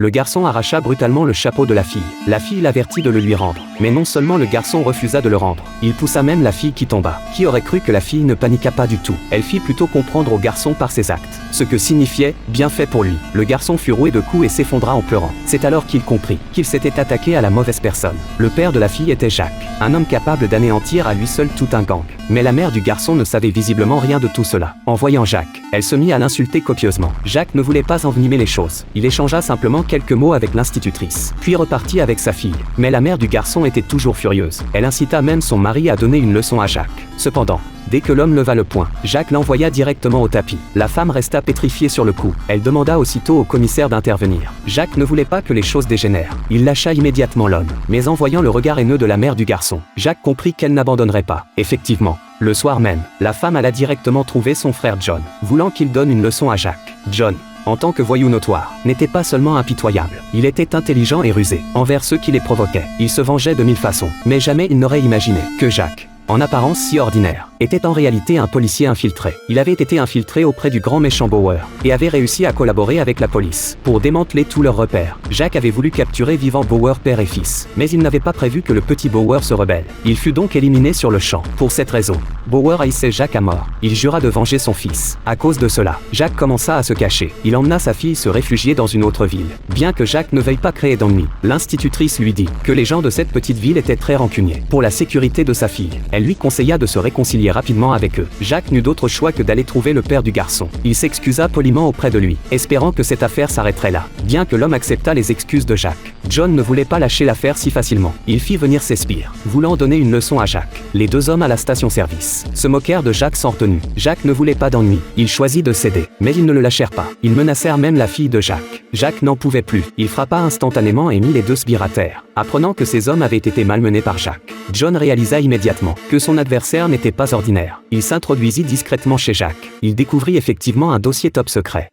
Le garçon arracha brutalement le chapeau de la fille. La fille l'avertit de le lui rendre. Mais non seulement le garçon refusa de le rendre, il poussa même la fille qui tomba. Qui aurait cru que la fille ne paniqua pas du tout? Elle fit plutôt comprendre au garçon par ses actes ce que signifiait « bien fait pour lui ». Le garçon fut roué de coups et s'effondra en pleurant. C'est alors qu'il comprit qu'il s'était attaqué à la mauvaise personne. Le père de la fille était Jacques, un homme capable d'anéantir à lui seul tout un gang. Mais la mère du garçon ne savait visiblement rien de tout cela. En voyant Jacques, elle se mit à l'insulter copieusement. Jacques ne voulait pas envenimer les choses. Il échangea simplement quelques mots avec l'institutrice, puis repartit avec sa fille. Mais la mère du garçon était toujours furieuse. Elle incita même son mari à donner une leçon à Jacques. Cependant, dès que l'homme leva le poing, Jacques l'envoya directement au tapis. La femme resta pétrifiée sur le coup. Elle demanda aussitôt au commissaire d'intervenir. Jacques ne voulait pas que les choses dégénèrent. Il lâcha immédiatement l'homme. Mais en voyant le regard haineux de la mère du garçon, Jacques comprit qu'elle n'abandonnerait pas. Effectivement, le soir même, la femme alla directement trouver son frère John, voulant qu'il donne une leçon à Jacques. John, en tant que voyou notoire, n'était pas seulement impitoyable, il était intelligent et rusé envers ceux qui les provoquaient. Il se vengeait de 1000 façons, mais jamais il n'aurait imaginé que Jacques, en apparence si ordinaire, était en réalité un policier infiltré. Il avait été infiltré auprès du grand méchant Bauer, et avait réussi à collaborer avec la police, pour démanteler tous leurs repères. Jacques avait voulu capturer vivant Bauer père et fils, mais il n'avait pas prévu que le petit Bauer se rebelle. Il fut donc éliminé sur le champ. Pour cette raison, Bauer haïssait Jacques à mort. Il jura de venger son fils. À cause de cela, Jacques commença à se cacher. Il emmena sa fille se réfugier dans une autre ville. Bien que Jacques ne veuille pas créer d'ennuis, l'institutrice lui dit que les gens de cette petite ville étaient très rancuniers. Pour la sécurité de sa fille, elle lui conseilla de se réconcilier rapidement avec eux. Jacques n'eut d'autre choix que d'aller trouver le père du garçon. Il s'excusa poliment auprès de lui, espérant que cette affaire s'arrêterait là. Bien que l'homme accepta les excuses de Jacques, John ne voulait pas lâcher l'affaire si facilement. Il fit venir ses sbires, voulant donner une leçon à Jacques. Les deux hommes à la station-service se moquèrent de Jacques sans retenue. Jacques ne voulait pas d'ennui. Il choisit de céder, mais ils ne le lâchèrent pas. Ils menacèrent même la fille de Jacques. Jacques n'en pouvait plus. Il frappa instantanément et mit les deux sbires à terre. Apprenant que ces hommes avaient été malmenés par Jacques, John réalisa immédiatement que son adversaire n'était pas ordinaire. Il s'introduisit discrètement chez Jacques. Il découvrit effectivement un dossier top secret.